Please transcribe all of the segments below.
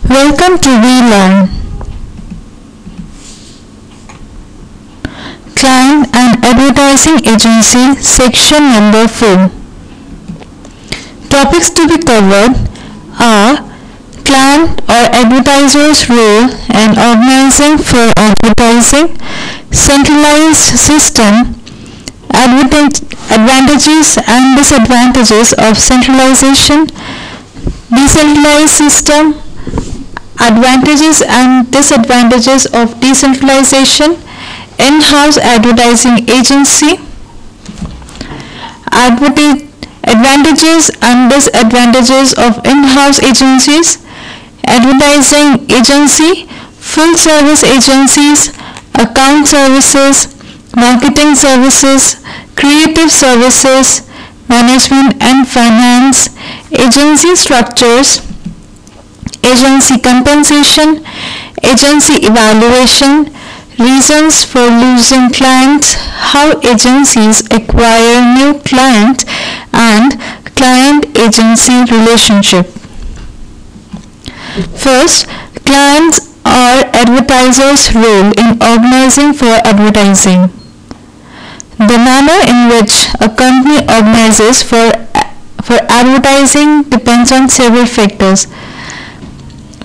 Welcome to VLearn. Client and Advertising Agency, section number 4. Topics to be covered are client or advertiser's role and organizing for advertising, centralized system, advantages and disadvantages of centralization, decentralized system, advantages and disadvantages of decentralization, in-house advertising agency, advantages and disadvantages of in-house agencies, advertising agency, full service agencies, account services, marketing services, creative services, management and finance, agency structures, agency compensation, agency evaluation, reasons for losing clients, how agencies acquire new clients, and client-agency relationship. First, clients or advertisers' role in organizing for advertising. The manner in which a company organizes for advertising depends on several factors.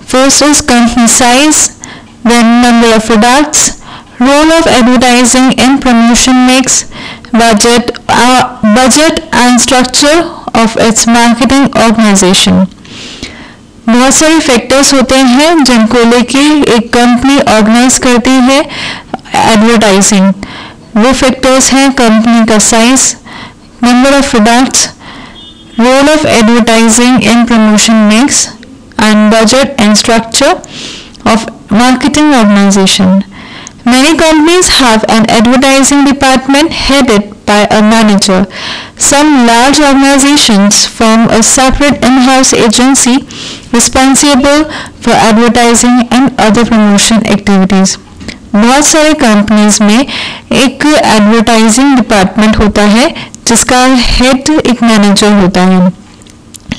First is company size, then number of products, role of advertising in promotion mix, budget and structure of its marketing organization. बहुत सारे factors होते हैं जिनको लेके एक company organise करती है advertising. वो फैक्टर्स हैं कंपनी का size, number of products, role of advertising in promotion mix, and budget and structure of marketing organization. Many companies have an advertising department headed by a manager. Some large organizations form a separate in-house agency responsible for advertising and other promotion activities. बहुत सारे companies में एक advertising department होता है जिसका head एक manager होता है,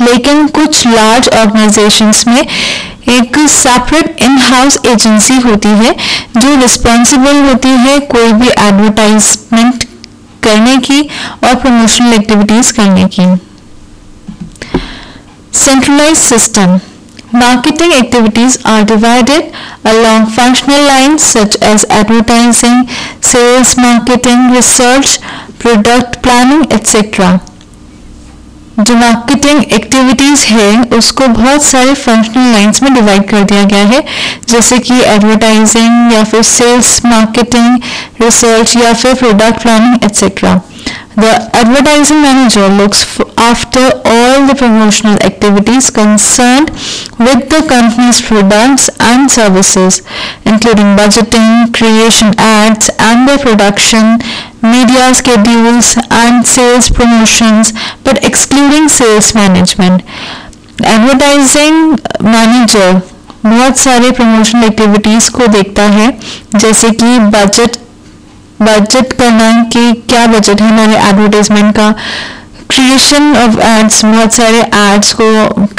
लेकिन कुछ लार्ज ऑर्गेनाइजेशंस में एक सेपरेट इन हाउस एजेंसी होती है जो रिस्पॉन्सिबल होती है कोई भी एडवर्टाइजमेंट करने की और प्रमोशनल एक्टिविटीज करने की. Centralised system. Marketing activities are divided along functional lines such as advertising, sales, marketing, research, product planning, etc. जो मार्केटिंग एक्टिविटीज़ है उसको बहुत सारे फंक्शनल लाइंस में डिवाइड कर दिया गया है, जैसे कि एडवर्टाइजिंग या फिर सेल्स, मार्केटिंग, रिसर्च या फिर product planning etcetera. The advertising manager looks after all the promotional activities concerned with the company's products and services, including budgeting, creation ads and their production, media schedules and sales promotions, but excluding sales management. Advertising manager बहुत सारे promotional activities को देखता है, जैसे कि budget करना कि क्या बजट है हमारे एडवर्टाइजमेंट का, क्रिएशन ऑफ एड्स, बहुत सारे एड्स को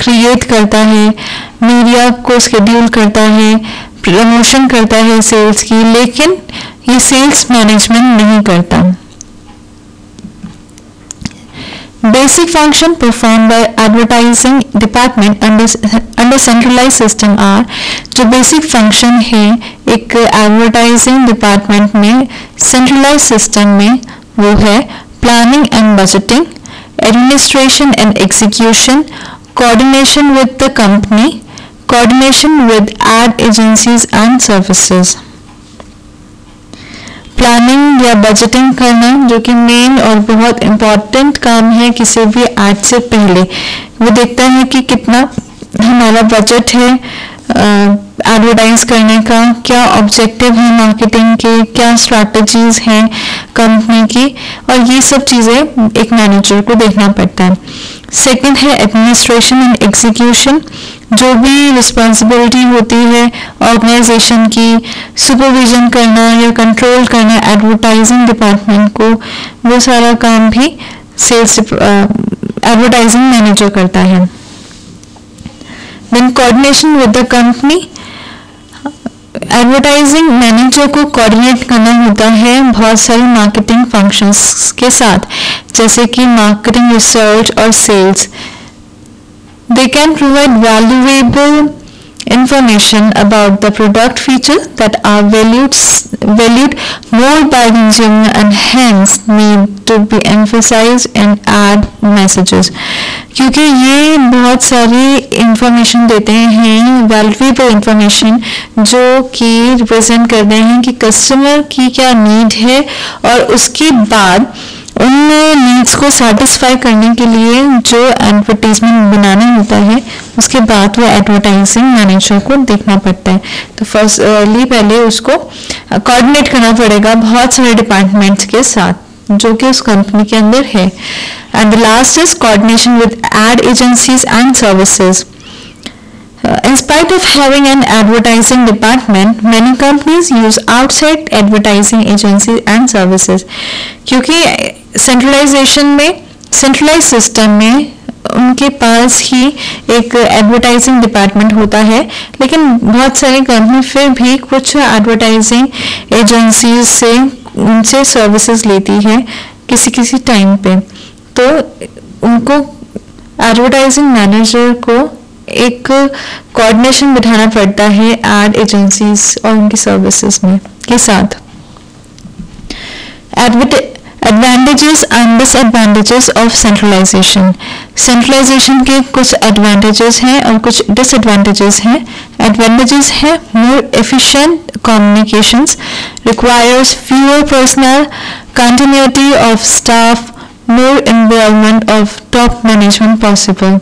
क्रिएट करता है, मीडिया को शेड्यूल करता है, प्रमोशन करता है सेल्स की, लेकिन ये सेल्स मैनेजमेंट नहीं करता. Basic function performed by advertising department under centralized system are, जो basic function है एक advertising department में centralized system में, वो है planning and budgeting, administration and execution, coordination with the company, coordination with ad agencies and services. Planning या budgeting करना जो कि मेन और बहुत इम्पॉर्टेंट काम है किसी भी एड से पहले. वो देखता है कि कितना हमारा बजट है एडवर्टाइज करने का, क्या ऑब्जेक्टिव है मार्केटिंग के, क्या स्ट्रैटेजीज हैं कंपनी की, और ये सब चीज़ें एक मैनेजर को देखना पड़ता है. सेकंड है एडमिनिस्ट्रेशन एंड एग्जीक्यूशन. जो भी रिस्पॉन्सिबिलिटी होती है ऑर्गेनाइजेशन की, सुपरविजन करना या कंट्रोल करना एडवर्टाइजिंग डिपार्टमेंट को, वो सारा काम भी सेल्स एडवर्टाइजिंग मैनेजर करता है. Then coordination with the company. Advertising manager को कोऑर्डिनेट करना होता है बहुत सारी मार्केटिंग फंक्शंस के साथ, जैसे कि मार्केटिंग, रिसर्च और sales. They can provide valuable information about the product features that are valued more by consumer and hence need to be emphasized in ad messages. क्योंकि ये बहुत सारी इंफॉर्मेशन देते हैं, वैल्यूएबल इंफॉर्मेशन, जो कि रिप्रेजेंट करते हैं कि कस्टमर की क्या नीड है और उसके बाद उन नीड्स को सेटिस्फाई करने के लिए जो एडवर्टीजमेंट बनाना होता है, उसके बाद वो एडवर्टाइजिंग मैनेजर को देखना पड़ता है. तो फर्स्टली पहले उसको कोऑर्डिनेट करना पड़ेगा बहुत सारे डिपार्टमेंट्स के साथ जो कि उस कंपनी के अंदर है. And the last is coordination with ad agencies and services. In spite of having an advertising department, many companies use outside advertising agencies and services. क्योंकि सेंट्रलाइज सिस्टम में उनके पास ही एक एडवर्टाइजिंग डिपार्टमेंट होता है, लेकिन बहुत सारी कंपनी फिर भी कुछ एडवर्टाइजिंग एजेंसीज से उनसे सर्विसेज लेती है किसी टाइम पे. तो उनको एडवर्टाइजिंग मैनेजर को एक कोऑर्डिनेशन बिठाना पड़ता है एड एजेंसीज और उनकी सर्विसेज में के साथ. Advantages and disadvantages of centralization. Centralization के कुछ एडवांटेजेस हैं और कुछ डिसएडवांटेजेस हैं. एडवांटेजेस है more efficient communications, requires fewer personal, continuity of staff, more involvement of top management possible.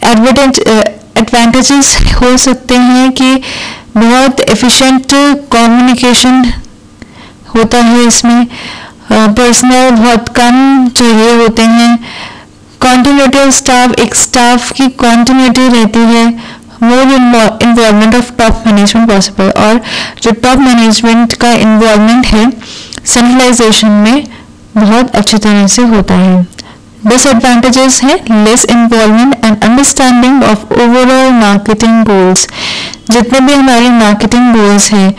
Advantages हो सकते हैं कि बहुत एफिशिएंट कम्युनिकेशन होता है, इसमें पर्सनल बहुत कम चाहिए होते हैं, कॉन्टिन्यूटी ऑफ स्टाफ, एक स्टाफ की कॉन्टिन्यूटी रहती है, more involvement of top management possible, और जो टॉप मैनेजमेंट का इन्वॉल्वमेंट है सेंट्रलाइजेशन में बहुत अच्छी तरह से होता है. डिसएडवांटेजेस है less involvement and understanding of overall marketing goals. जितने भी हमारे मार्केटिंग गोल्स हैं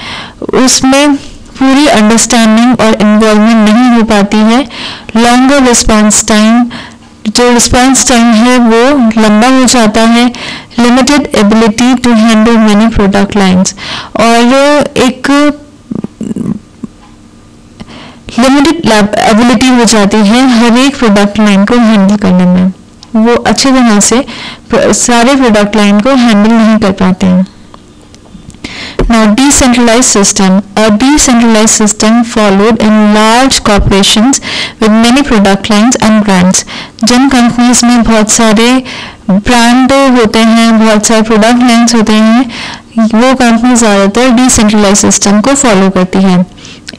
उसमें पूरी अंडरस्टैंडिंग और इन्वॉल्वमेंट नहीं हो पाती है. लॉन्गर रिस्पांस टाइम, जो रिस्पांस टाइम है वो लंबा हो जाता है. Limited ability to handle many product lines, और एक लिमिटेड एबिलिटी हो जाती है हर एक प्रोडक्ट लाइन को हैंडल करने में. वो अच्छी तरह से सारे प्रोडक्ट लाइन को हैंडल नहीं कर पाते हैं. Now, decentralized system. A decentralized system followed in large corporations with many product lines and brands. जिन कंपनीज में बहुत सारे ब्रांड होते हैं, बहुत सारे प्रोडक्ट लाइन्स होते हैं, वो कंपनी ज़्यादातर डिसेंट्रलाइज सिस्टम को फॉलो करती है.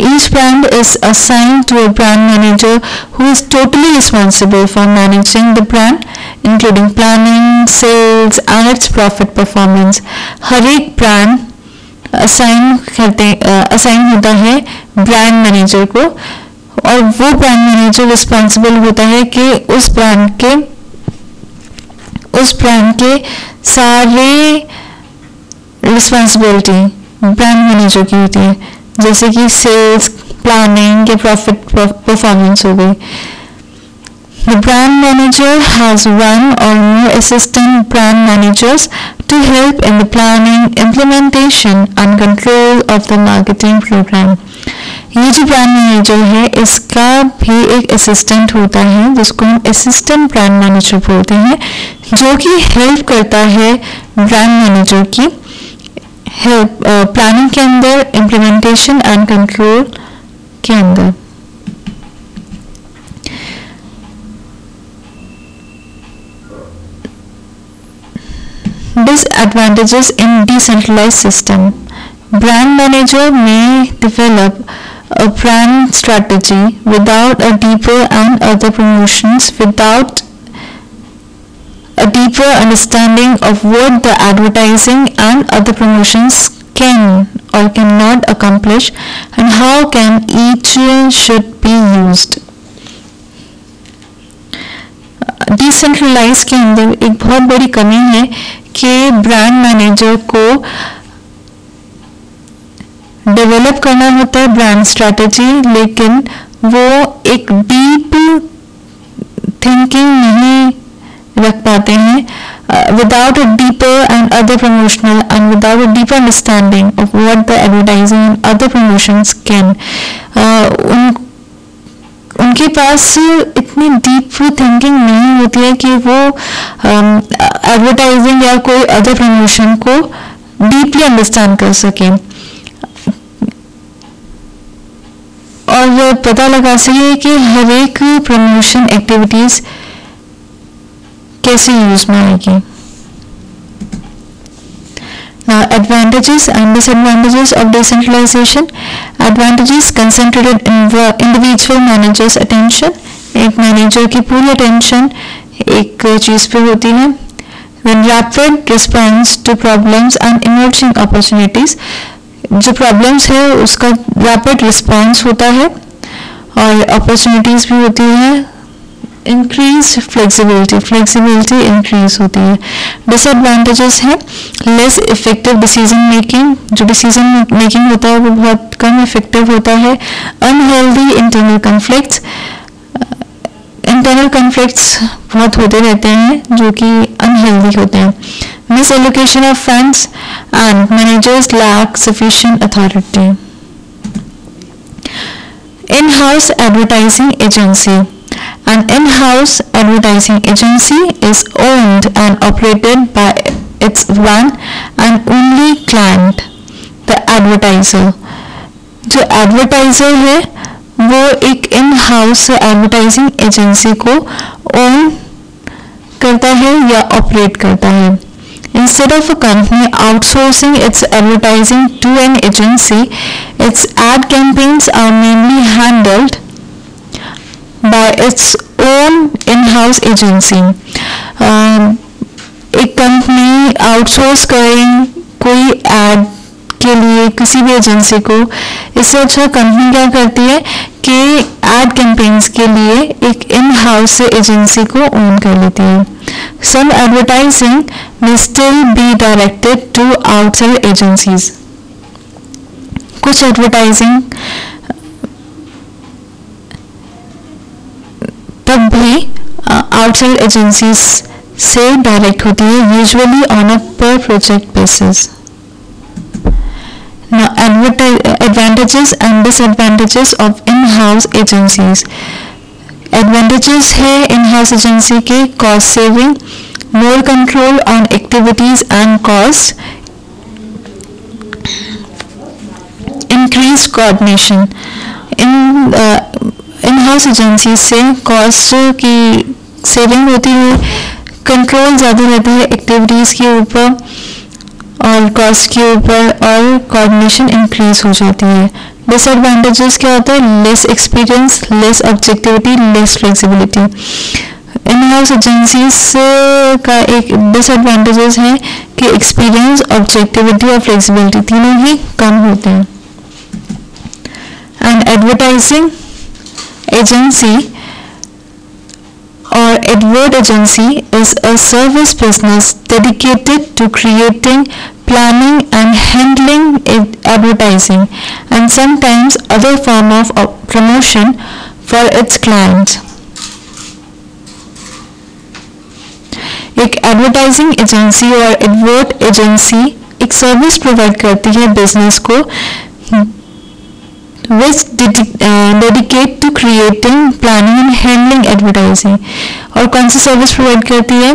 Each brand is assigned to a brand manager who is totally responsible for managing the brand, including planning, sales, and its profit performance. हर एक ब्रांड असाइन होता है ब्रांड मैनेजर को, और वो ब्रांड मैनेजर रिस्पॉन्सिबल होता है कि उस ब्रांड के सारे रिस्पॉन्सिबिलिटी ब्रांड मैनेजर की होती है, जैसे कि सेल्स, प्लानिंग या प्रॉफिट परफॉर्मेंस हो गई. The brand manager has one or more assistant brand managers to help in the planning, implementation and control of the marketing program. ये जो ब्रांड मैनेजर है इसका भी एक असिस्टेंट होता है जिसको हम असिस्टेंट ब्रांड मैनेजर बोलते हैं, जो कि हेल्प करता है ब्रांड मैनेजर की हेल्प प्लानिंग के अंदर, इम्प्लीमेंटेशन एंड कंट्रोल के अंदर. Disadvantages in decentralized system. Brand manager may develop a brand strategy without a deeper and other promotions, without a deeper understanding of what the advertising and other promotions can or cannot accomplish and how can each should be used. Decentralize के अंदर एक बहुत बड़ी कमी है कि brand manager को develop करना होता है ब्रांड स्ट्रैटेजी, लेकिन वो एक डीप थिंकिंग नहीं रख पाते हैं. Without a deeper and other promotional and without a deeper understanding of what the advertising and other promotions can, उनके पास इतनी डीप थिंकिंग नहीं होती है कि वो एडवर्टाइजिंग या कोई अदर प्रमोशन को डीपली अंडरस्टैंड कर सके और पता लगा सके कि हर एक प्रमोशन एक्टिविटीज कैसे यूज में आएगी. Now, advantages and disadvantages of decentralization. Advantages: concentrated individual managers' attention. एक मैनेजर की पूरी अटेंशन एक चीज पे होती है. Then rapid response to problems and emerging opportunities. जो प्रॉब्लम्स है उसका रैपिड रिस्पॉन्स होता है और अपॉर्चुनिटीज भी होती है. इंक्रीज फ्लेक्सिबिलिटी इंक्रीज होती है. डिसएडवांटेजेस है लेस इफेक्टिव डिसीजन मेकिंग. जो डिसीजन मेकिंग होता है वो बहुत कम इफेक्टिव होता है. अनहेल्दी इंटरनल कन्फ्लिक्ट्स बहुत होते रहते हैं जो कि अनहेल्दी होते हैं. Misallocation of funds and managers lack sufficient authority. In-house advertising agency. An in-house advertising agency is owned and operated by its one and only client, the advertiser. जो advertiser है वो एक in-house advertising agency को own करता है या operate करता है. Instead of a company outsourcing its advertising to an agency, its ad campaigns are mainly handled by its own in-house agency. एक कंपनी आउटसोर्स करें कोई एड के लिए किसी भी एजेंसी को, इससे अच्छा कंपनी क्या करती है कि एड कैंपेन्स के लिए एक इन-हाउस एजेंसी को ओन कर लेती है. Some advertising may still be directed to outside agencies. कुछ एडवर्टाइजिंग तब भी आउटसाइड एजेंसीज से डायरेक्ट होती है, यूजुअली ऑन अ पर project basis. Now, advantages and disadvantages of in-house agencies. Advantages है in-house agency के cost saving, more control on activities and cost, increased coordination. in-house agencies से cost की saving होती है, control ज़्यादा रहता है activities के ऊपर और कॉस्ट के ऊपर और कोऑर्डिनेशन इंक्रीज हो जाती है. डिसएडवांटेजेस क्या होता है? Less experience, less objectivity, less flexibility. In house agencies का एक डिसएडवांटेजेस है कि एक्सपीरियंस, ऑब्जेक्टिविटी और फ्लेक्सिबिलिटी तीनों ही कम होते हैं. And advertising agency or advert agency is a service business dedicated to creating, planning and handling advertising and sometimes other form of promotion for its clients. एक advertising agency और advert agency एक service provide करती है business को which dedicate to creating, planning and handling advertising. और कौन सी service provide करती है?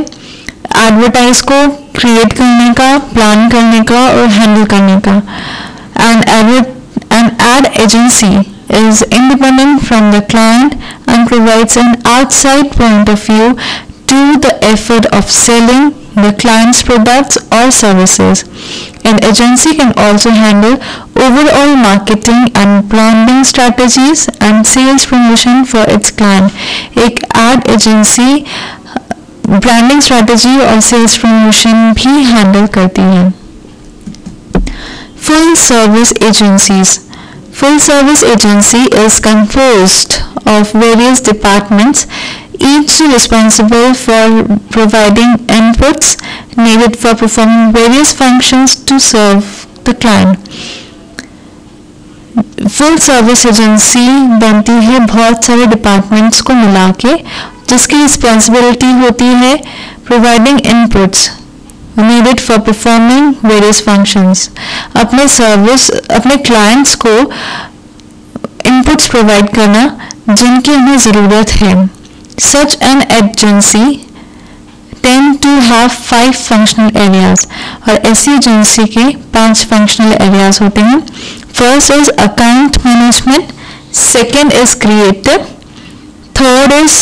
एडवर्टाइज को क्रिएट करने का, प्लान करने का और हैंडल करने का. An ad agency is independent from the client and provides an outside point of view to the effort of selling the client's products or services. An agency can also handle overall marketing and branding strategies and sales promotion for its client. एक ad agency branding strategy और sales promotion भी handle करती है. Full service agencies. Full service agency is composed of various departments, each responsible for providing inputs needed for performing various functions to serve the client. Full service agency बनती है बहुत सारे departments को मिला के, जिसकी रिस्पॉन्सिबिलिटी होती है providing inputs needed for performing various functions. अपने क्लाइंट्स को इनपुट्स प्रोवाइड करना जिनकी उन्हें ज़रूरत है. Such an agency tend to have 5 functional areas, और ऐसी एजेंसी के 5 functional areas होते हैं. First is account management, second is creative, third is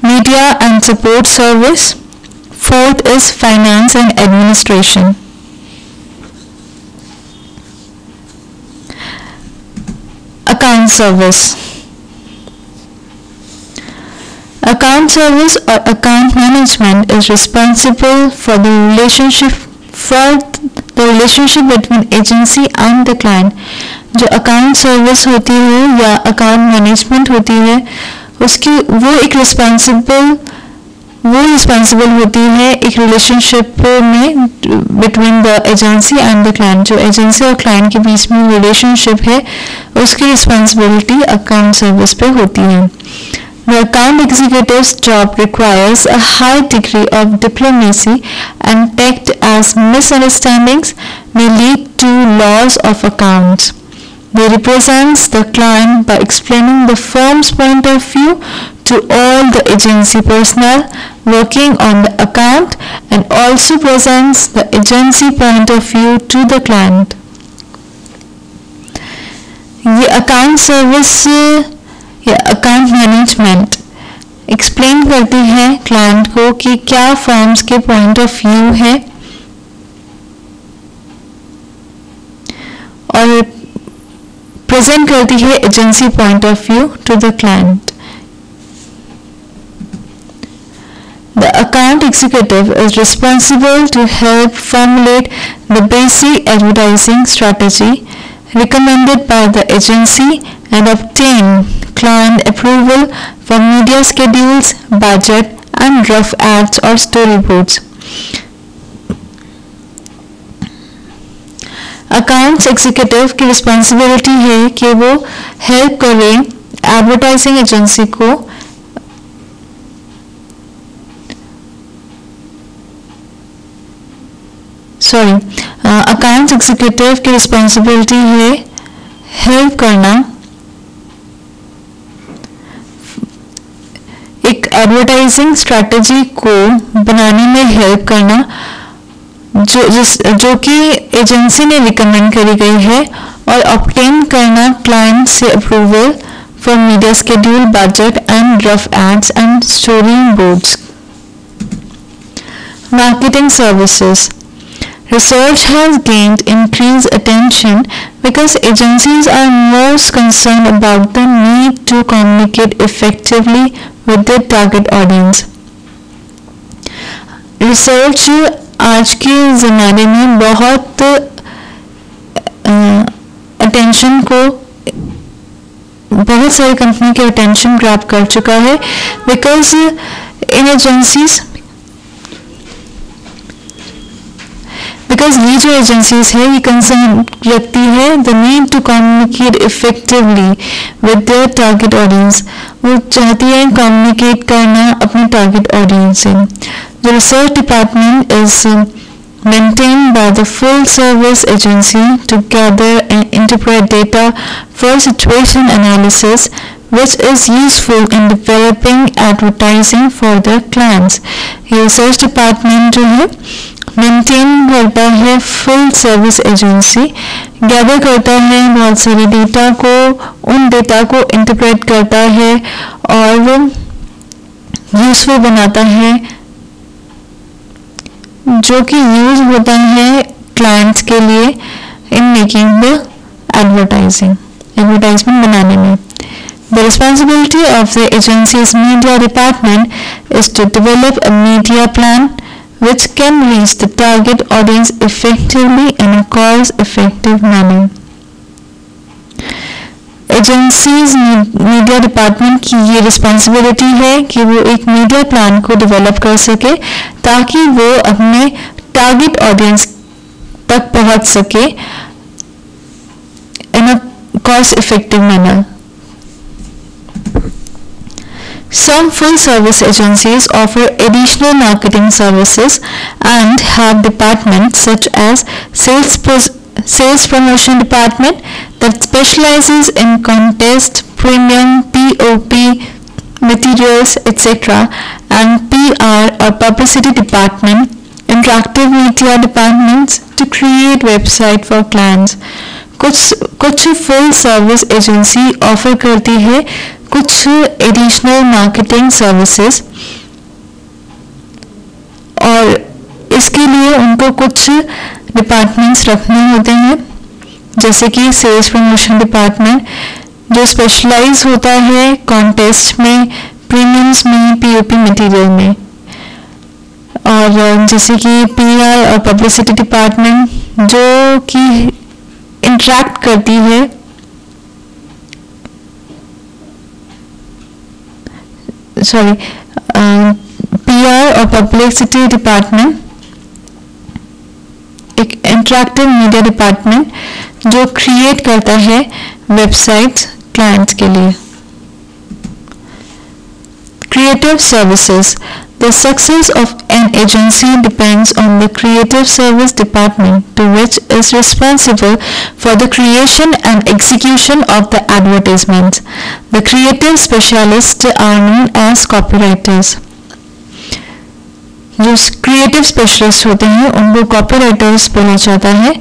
media and support service, fourth is finance and administration. Account service. Account service or account management is responsible for the relationship between agency and the client. जो account service होती है या account management होती है, उसकी वो responsible होती है एक रिलेशनशिप में between the agency and the client. जो एजेंसी और क्लाइंट के बीच में रिलेशनशिप है, उसकी रिस्पॉन्सिबिलिटी अकाउंट सर्विस पे होती है. The account executive's job requires a high degree of diplomacy and tact, as misunderstandings may lead to loss of accounts. They represent the client by explaining the firm's point of view to all the agency personnel working on the account, and also presents the agency point of view to the client. ये account service या account management explain करती है client को कि क्या firms के point of view है और प्रेजेंट करती है agency point of view to the client. The account executive is responsible to help formulate the basic advertising strategy recommended by the agency and obtain client approval for media schedules, budget, and rough ads or storyboards. Accounts executive की responsibility है कि वो help करें advertising agency को accounts executive की responsibility है help करना एक एडवर्टाइजिंग स्ट्रैटेजी को बनाने में हेल्प करना जो कि एजेंसी ने रिकमेंड करी गई है, और ऑब्टेन करना क्लाइंट से approval for media schedule, budget and rough ads and storyboards. Marketing services. Research has gained increased attention because agencies are most concerned about the need to communicate effectively with their target audience. Research आज के ज़माने में बहुत attention को बहुत सारी company के attention grab कर चुका है बिकॉज इन एजेंसीज ये जो एजेंसीज है ये कंसर्न रखती है the need to communicate effectively with their target audience. वो चाहती है कम्युनिकेट करना अपने टारगेट ऑडियंस से. The research department is maintained by the full service agency to gather and interpret data for situation analysis, which is useful in developing advertising for their clients. ये research department जो है maintain करता है full service agency, gather करता है बहुत सारे data को, उन डेटा को इंटरप्रेट करता है और यूजफुल बनाता है जो कि यूज होता है क्लाइंट्स के लिए इन मेकिंग द एडवर्टाइजमेंट बनाने में. The responsibility of the agency's media department is to develop a media plan which can reach the target audience effectively in a cost-effective manner. Agencies media department की ये responsibility है कि वो एक media plan को develop कर सके ताकि वो अपने टारगेट ऑडियंस तक पहुंच सके in a cost effective manner. Some full service agencies offer additional marketing services and have departments such as sales promotion department that specializes in contest, premium, POP, materials, etc. and PR or publicity department, interactive media departments to create website for clients. कुछ full service agency offer करती है कुछ additional marketing services और इसके लिए उनको कुछ departments रखने होते हैं, जैसे कि सेल्स प्रमोशन डिपार्टमेंट जो स्पेशलाइज होता है कॉन्टेस्ट में, प्रीमियम्स में, पीओपी मटेरियल में, और जैसे कि पीआर और पब्लिसिटी डिपार्टमेंट जो कि इंटरैक्ट करती है पीआर और पब्लिसिटी डिपार्टमेंट एक इंटरैक्टिव मीडिया डिपार्टमेंट जो क्रिएट करता है वेबसाइट्स क्लाइंट्स के लिए. Creative services. The success of an agency depends on the creative service department to which is responsible for the creation and execution of the advertisements. The creative specialists are known as copywriters. जो creative specialist होते हैं उनको copywriters बोला जाता है.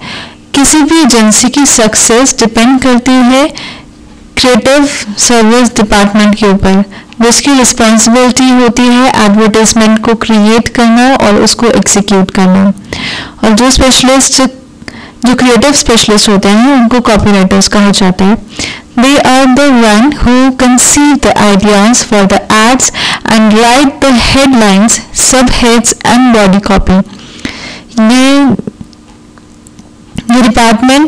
किसी भी agency की सक्सेस डिपेंड करती है क्रिएटिव सर्विस डिपार्टमेंट के ऊपर, जिसकी रिस्पॉन्सिबिलिटी होती है एडवर्टाइजमेंट को क्रिएट करना और उसको एग्जीक्यूट करना. और जो क्रिएटिव स्पेशलिस्ट होते हैं उनको कॉपीराइटर्स कहा जाता है. They are the one who conceive the ideas for the ads and write the headlines, subheads and body copy. ये डिपार्टमेंट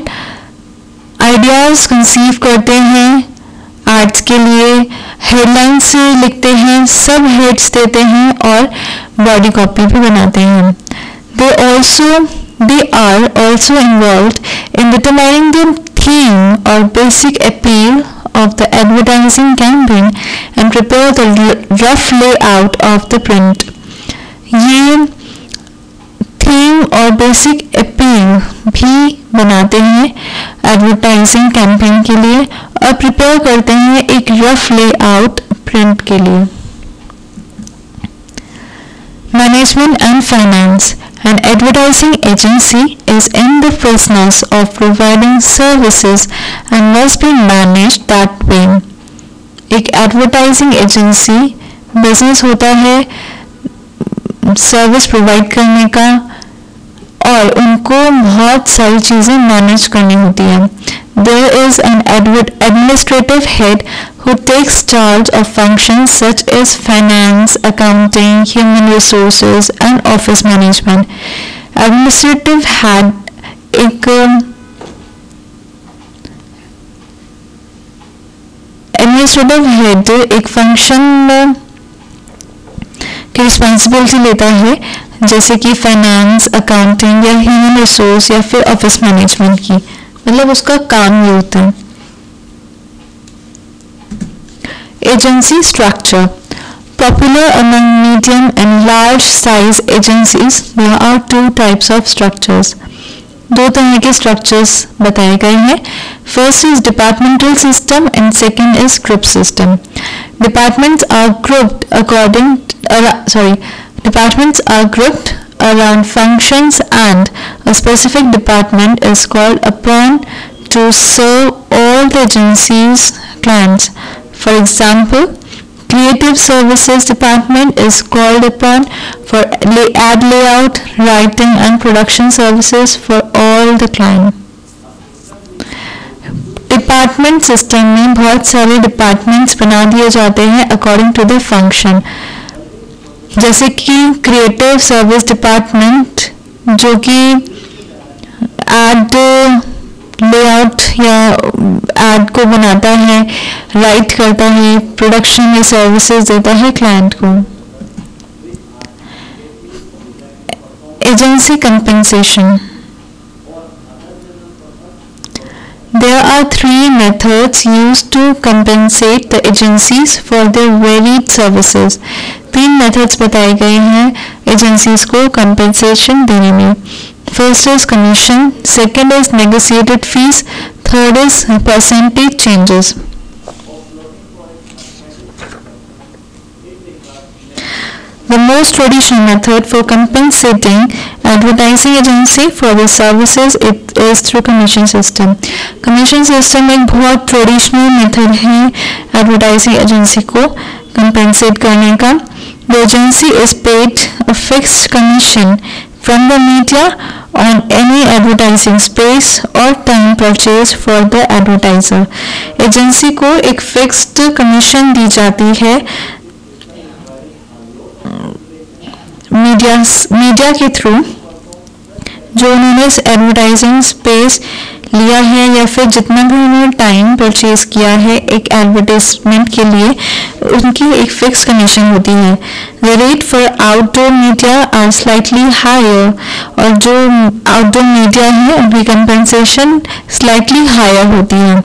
आइडियाज कंसीव करते हैं एड्स के लिए, हेडलाइंस लिखते हैं, सब हेड्स देते हैं और बॉडी कॉपी भी बनाते हैं. They are also involved in determining the theme or basic appeal of the advertising campaign and prepare the rough layout of the print. ये थीम और बेसिक अपील भी बनाते हैं एडवर्टाइजिंग कैंपेन के लिए और प्रिपेयर करते हैं एक रफ लेआउट प्रिंट के लिए. Management and finance. An advertising agency is in the business of providing services and must be managed that way. एक एडवर्टाइजिंग एजेंसी बिजनेस होता है सर्विस प्रोवाइड करने का और उनको बहुत सारी चीज़ें मैनेज करनी होती है. There is an administrative head who takes charge of functions such as finance, accounting, human resources and office management. Administrative head एक फंक्शन की रिस्पॉन्सिबिलिटी लेता है, जैसे कि फाइनेंस, अकाउंटिंग या ह्यूमन रिसोर्स या फिर ऑफिस मैनेजमेंट की, मतलब उसका काम ये होता है. Agency structure. Popular among medium and large size agencies, there are two types of structures. दो तरह के structures बताए गए हैं. First is departmental system and second is group system. Departments are grouped around functions and a specific department is called upon to serve all the agency's clients. For example, creative services department is called upon for ad layout, writing and production services for all the client. Department system में बहुत सारे departments बना दिए जाते हैं according to the function. जैसे कि creative service department जो कि एड लेआउट या एड को बनाता है, राइट करता है, प्रोडक्शन या सर्विसेज देता है क्लाइंट को। Agency compensation. There are three methods used to compensate the agencies for their varied services. 3 methods बताए गए हैं agencies को compensation देने में। First is commission, second is negotiated fees, third is percentage changes. The most traditional method for compensating advertising agency for the services it is through commission system. Commission system एक बहुत traditional method है advertising agency को compensate करने का। The agency is paid a fixed commission from the media on any advertising space or time purchase for the advertiser. Agency को एक fixed commission दी जाती है मीडिया के थ्रू जो उन्होंने एडवर्टाइजिंग स्पेस लिया है या फिर जितना भी उन्होंने टाइम परचेज किया है एक एडवर्टाइजमेंट के लिए, उनकी एक फिक्स कमीशन होती है। The rate for outdoor media are slightly higher, और जो आउटडोर मीडिया है उनकी कंपेंसेशन स्लाइटली हायर होती है।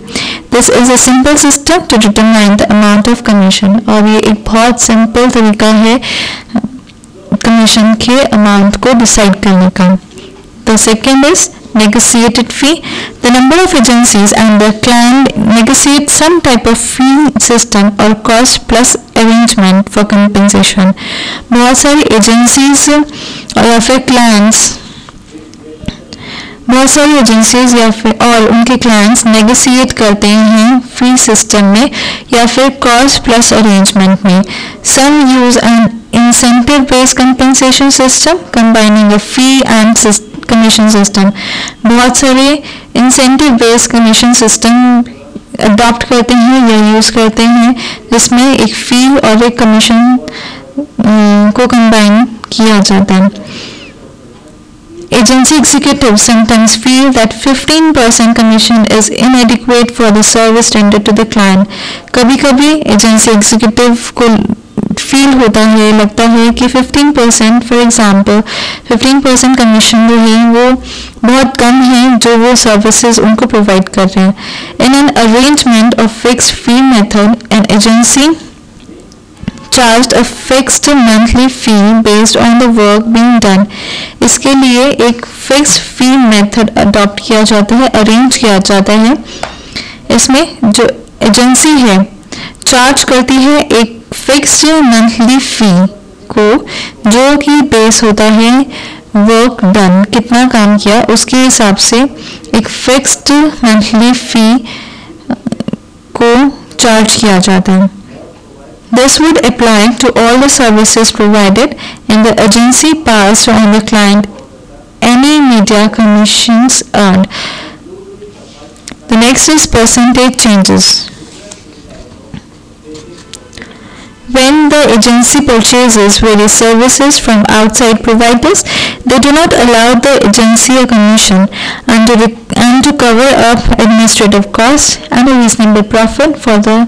This is a simple system to determine the amount of commission, और ये एक बहुत सिंपल तरीका है कमीशन के अमाउंट को डिसाइड करने का। The second is negotiated fee. The number of agencies and the client negotiate some type of fee system or cost plus arrangement for compensation. बहुत सारी एजेंसीज या फिर क्लाइंट्स बहुत सारी एजेंसीज या फिर और उनके क्लाइंट्स नेगोशिएट करते हैं फी सिस्टम में या फिर कॉस्ट प्लस अरेंजमेंट में। Some use an incentive based compensation system combining a fee and commission system. बहुत सारे incentive based commission system adopt करते हैं या यूज करते हैं जिसमें एक फी और एक कमीशन को कंबाइन किया जाता है। Agency executives sometimes feel that 15% commission is inadequate for the service rendered to the client. कभी-कभी एजेंसी एग्जीक्यूटिव को फील होता है, लगता है कि 15% फॉर एग्जांपल 15% कमीशन जो है वो बहुत कम है जो वो सर्विसेज उनको प्रोवाइड कर रहे हैं। In an arrangement of fixed fee method an agency charged a fixed monthly fee based on the work being done. इसके लिए एक fixed fee method adopt किया जाता है, arrange किया जाता है। इसमें जो एजेंसी है चार्ज करती है एक fixed monthly fee को, जो कि बेस होता है वर्क डन, कितना काम किया उसके हिसाब से एक fixed monthly fee को चार्ज किया जाता है। This would apply to all the services provided and the agency passed on the client any media commissions earned. The next is percentage changes. When the agency purchases various services from outside providers, they do not allow the agency a commission and to cover up administrative costs and a reasonable profit for the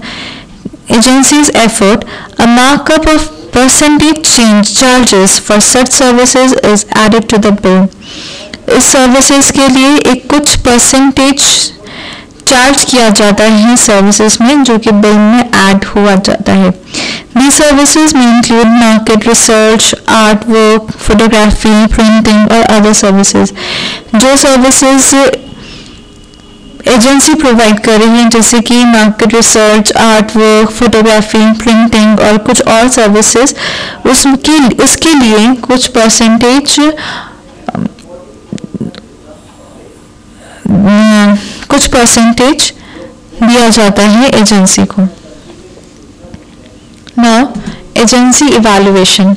agency's effort, a markup of percentage charges for such services is added to the bill. इस services के लिए एक कुछ percentage charge किया जाता है services में जो कि बिल में ऐड हुआ जाता है। These services may include market research, art work, photography, printing or other services. जो सर्विसेज एजेंसी प्रोवाइड कर रही है जैसे कि market research, art work, photography, printing और कुछ और सर्विसेज, उसके लिए कुछ परसेंटेज दिया जाता है एजेंसी को। Now, agency evaluation.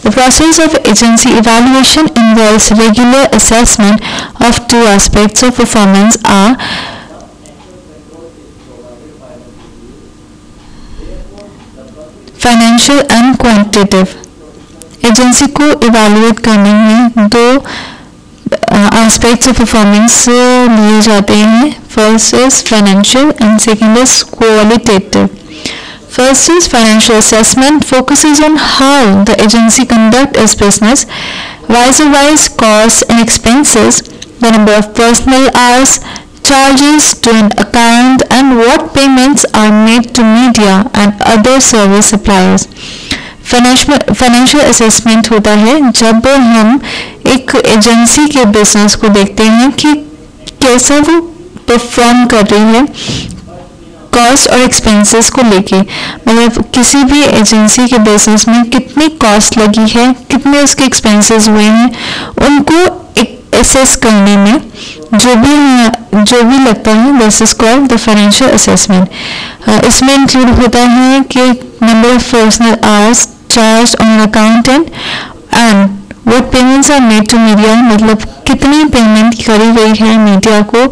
The process of agency evaluation involves regular assessment of two aspects of performance are financial and quantitative. Agency को evaluate करने में दो एस्पेक्ट्स ऑफ परफॉर्मेंस लिए जाते हैं. First is financial and second is qualitative. First is financial assessment, focuses on how the agency conduct its business, wise costs and expenses, the number of personnel hours, charges to an account, and what payments are made to media and other service suppliers. Financial assessment होता है जब हम एक agency के business को देखते हैं कि कैसा वो परफॉर्म कर रही है कॉस्ट और एक्सपेंसेस को लेके. मतलब किसी भी एजेंसी के बिजनेस में कितनी कॉस्ट लगी है, कितने उसके एक्सपेंसेस हुए हैं, उनको एसेस करने में जो भी लगता है this is called the financial assessment. इसमें इंक्लूड होता है कि number of personal hours charge on accountant and what payments are made to media, मतलब कितनी पेमेंट करी गई है मीडिया को,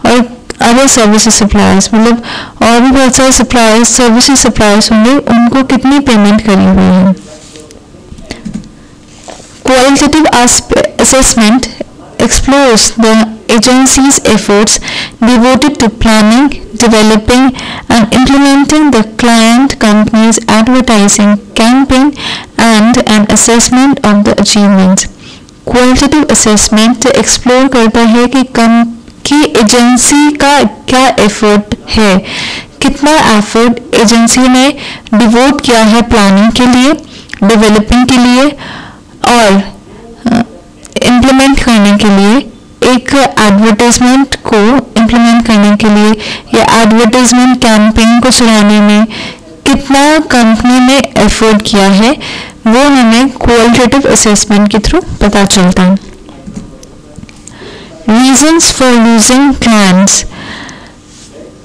और अदर सर्विसेज सप्लायर्स, मतलब और भी बहुत सारे सप्लायर्स सर्विसेज सप्लायर्स होंगे, उनको कितनी पेमेंट करी हुई है. Qualitative assessment explores the agency's efforts devoted to planning, developing and implementing the client company's advertising campaign and an assessment of the achievements. Qualitative assessment explore करता है कि एजेंसी का क्या एफर्ट है, कितना एफर्ट एजेंसी ने डिवोट किया है प्लानिंग के लिए, डेवलपिंग के लिए और इम्प्लीमेंट करने के लिए, एक एडवर्टाइजमेंट को इम्प्लीमेंट करने के लिए या एडवर्टाइजमेंट कैंपेन को चलाने में कितना कंपनी ने एफर्ट किया है, वो हमें क्वालिटेटिव असेसमेंट के थ्रू पता चलता है. Reasons for losing clients.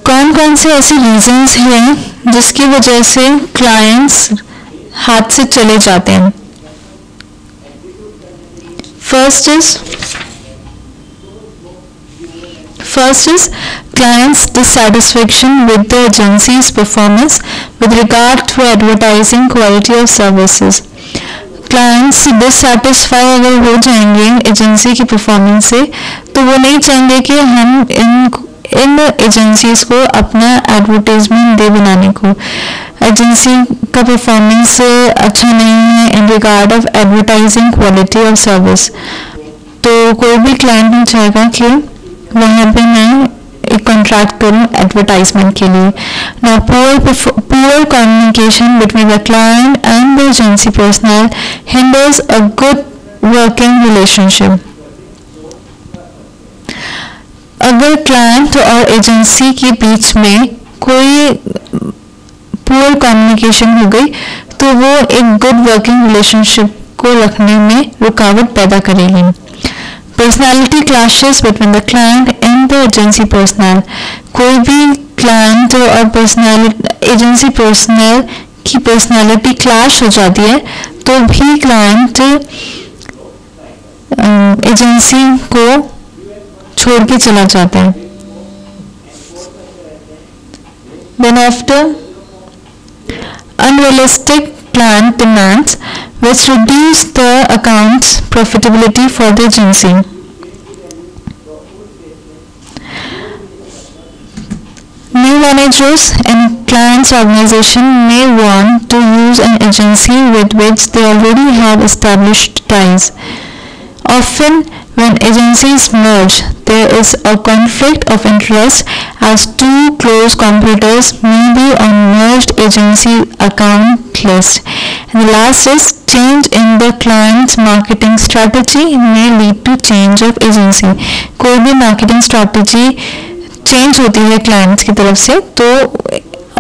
कौन कौन से ऐसे रीजंस हैं जिसकी वजह से क्लाइंट्स हाथ से चले जाते हैं. First is clients' dissatisfaction with the agency's performance with regard to advertising quality of services. Clients dissatisfy अगर हो जाएंगे एजेंसी की परफॉर्मेंस से तो वो नहीं चाहेंगे कि हम इन एजेंसीज को अपना एडवर्टाइजमेंट दे बनाने को. एजेंसी का परफॉर्मेंस अच्छा नहीं है in regard of advertising quality of service, तो कोई भी क्लाइंट नहीं चाहेगा कि वहाँ पे मैं एक कॉन्ट्रैक्ट करूँ एडवर्टाइजमेंट के लिए. Now poor communication between the client and the agency personnel hinders a good working relationship. अगर क्लाइंट और एजेंसी के बीच में कोई पुअर कम्युनिकेशन हो गई तो वो एक गुड वर्किंग रिलेशनशिप को रखने में रुकावट पैदा करेगी. Personality clashes between the client and the agency personal. कोई भी क्लाइंट और एजेंसी पर्सनल की पर्सनालिटी क्लैश हो जाती है तो भी क्लाइंट एजेंसी को छोड़ के चला जाता है. Then after, unrealistic client demands which reduce the account's profitability for the agency. New managers and clients' organization may want to use an agency with which they already have established ties. Often, when agencies merge, there is a conflict of interest as two close competitors may be on merged agency account list. And the last is change in the client's marketing strategy may lead to change of agency. कोई भी marketing strategy change होती है clients की तरफ से तो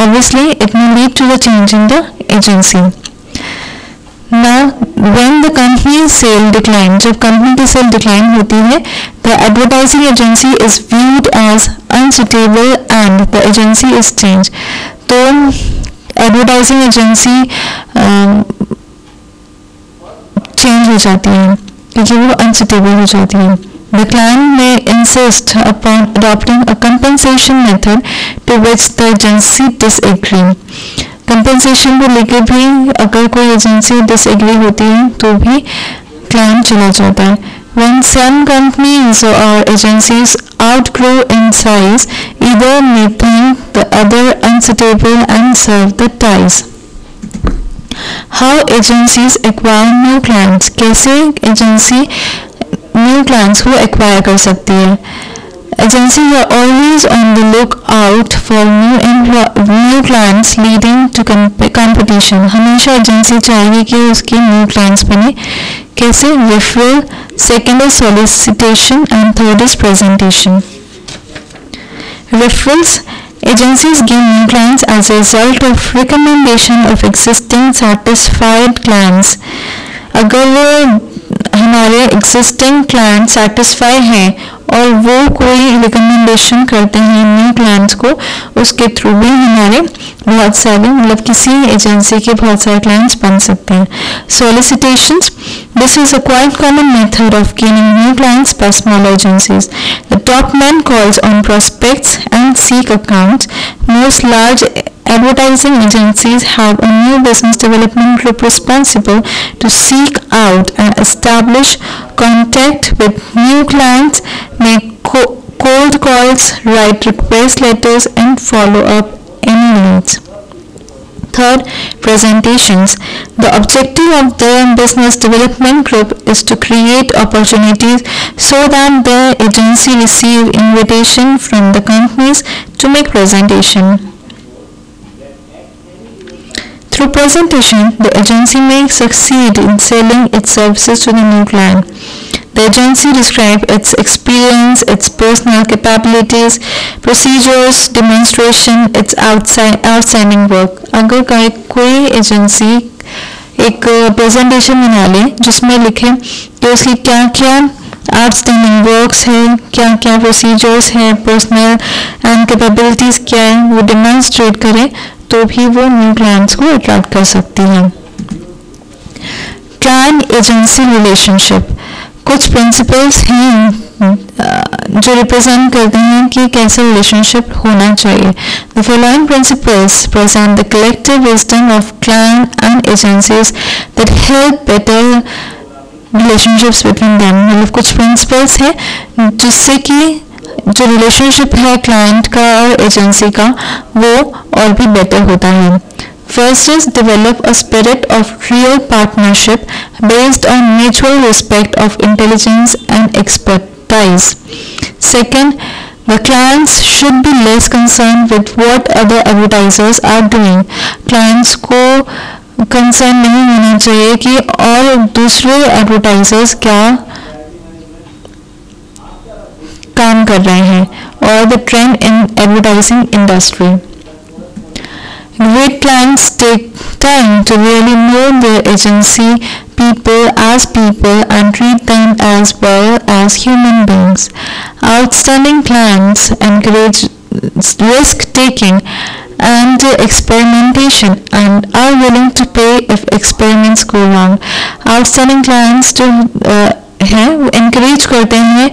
obviously it may lead to the change in the agency. Now, when the company's sale decline, जब company की सेल डिक्लाइन होती है, the advertising agency is viewed as unsuitable and the agency is changed. तो advertising agency change हो जाती है क्योंकि वो अनसुटेबल हो जाती है. The client may insist upon adopting a compensation method to which the agency disagree. Compensation को लेकर भी अगर कोई एजेंसी डिसएग्री होती है तो भी क्लाइंट चला जाता है. When some companies or agencies outgrow in size, either may think the other unsuitable and serve the ties. How agencies acquire new clients? कैसे एजेंसी न्यू क्लाइंट्स को एक्वायर कर सकती है? Agencies are always on the lookout for new clients leading to competition. हमेशा agency चाहिए कि उसके new clients बने. कैसे? Referral, second is solicitation and third is presentation. Referrals. Agencies gain new clients as a result of recommendation of existing satisfied clients. अगर हमारे existing clients satisfy हैं और वो कोई रिकमेंडेशन करते हैं न्यू क्लाइंट्स को, उसके थ्रू भी हमारे बहुत सारे मतलब किसी एजेंसी के बहुत सारे क्लाइंट्स बन सकते हैं. Solicitations. This is a quite common method of gaining new clients by small agencies. The top man calls on prospects and seek accounts. Most large advertising agencies have a new business development group responsible to seek out and establish contact with new clients, make cold calls, write request letters, and follow up any leads. Third, presentations. The objective of the business development group is to create opportunities so that the agency receive invitation from the companies to make presentation. Through presentation, the agency may succeed in selling its services to the new client. The agency describes its experience, its personal capabilities, procedures, demonstration, its outstanding work. अगर कोई agency एक presentation बना ले जिसमें लिखे कि उसकी क्या क्या आउटस्टैंडिंग वर्क्स है, क्या क्या प्रोसीजर्स हैं, पर्सनल एंड कैपेबिलिटीज़ क्या है, वो डेमोन्स्ट्रेट करे, तो भी वो न्यू क्लाइंट्स को अट्रैक्ट कर सकती है. Client agency relationship. कुछ प्रिंसिपल्स हैं जो रिप्रेजेंट करते हैं कि कैसे रिलेशनशिप होना चाहिए. The following principles present the collective wisdom of client and agencies that help better relationships between them. मतलब कुछ प्रिंसिपल्स हैं जिससे कि जो रिलेशनशिप है क्लाइंट का और एजेंसी का वो और भी बेटर होता है. First is develop a spirit of real partnership based on mutual respect of intelligence and expertise. Second, the clients should be less concerned with what other advertisers are doing. Clients को concern नहीं होना चाहिए कि और दूसरे advertisers क्या काम कर रहे हैं और the trend in advertising industry. Great clients take time to really know their agency people and treat them as well as human beings. Outstanding clients encourage risk taking and experimentation and are willing to pay if experiments go wrong. Outstanding clients जो हैं वो encourage करते हैं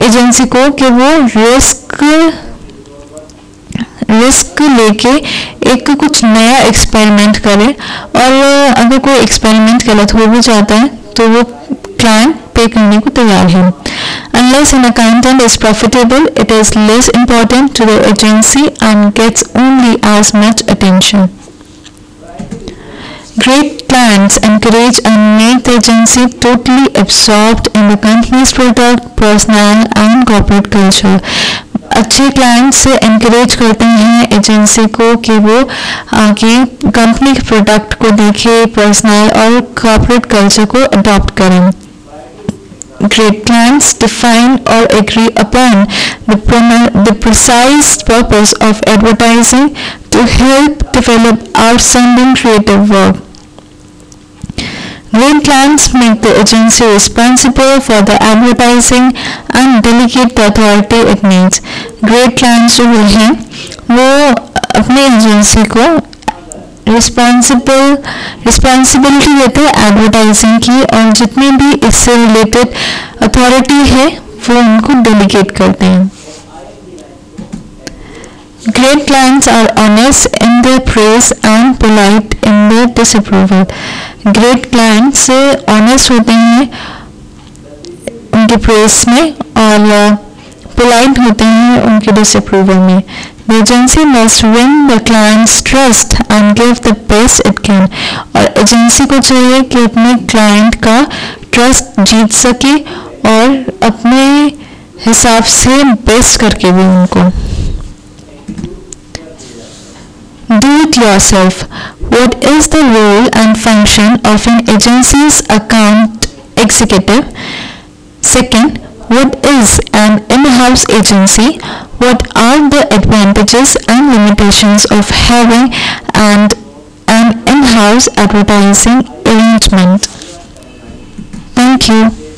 agency को कि वो risk लेके एक कुछ नया एक्सपेरिमेंट करे, और अगर कोई एक्सपेरिमेंट गलत हो भी जाता है तो वो क्लाइंट पे करने को तैयार है. Unless an accountant is profitable, it is less important to the agency and gets only as much attention. Great clients encourage and make the agency totally absorbed in the company's product, personnel and corporate culture. अच्छे clients से encourage करते हैं agency को कि वो आगे company के product को देखे, पर्सनल और कॉर्पोरेट कल्चर को अडॉप्ट करें. Great clients define or agree upon the precise purpose of advertising to help develop outstanding creative work. Great clients make the agency responsible for the advertising and delegate the authority it needs. Great clients जो हैं वो अपने agency को responsibility देते हैं advertising की, और जितनी भी इससे रिलेटेड अथॉरिटी है वो उनको डेलीगेट करते हैं. Great clients are honest in their praise and polite in their disapproval. Great clients honest होते हैं उनके प्रेस में और पोलाइट होते हैं उनके डिसअप्रूवल में. The agency must win the client's trust and give the best it can. और एजेंसी को चाहिए कि अपने क्लाइंट का ट्रस्ट जीत सके और अपने हिसाब से बेस्ट करके भी उनको. Do it yourself. What is the role and function of an agency's account executive? Second, what is an in-house agency? What are the advantages and limitations of having an in-house advertising arrangement? Thank you.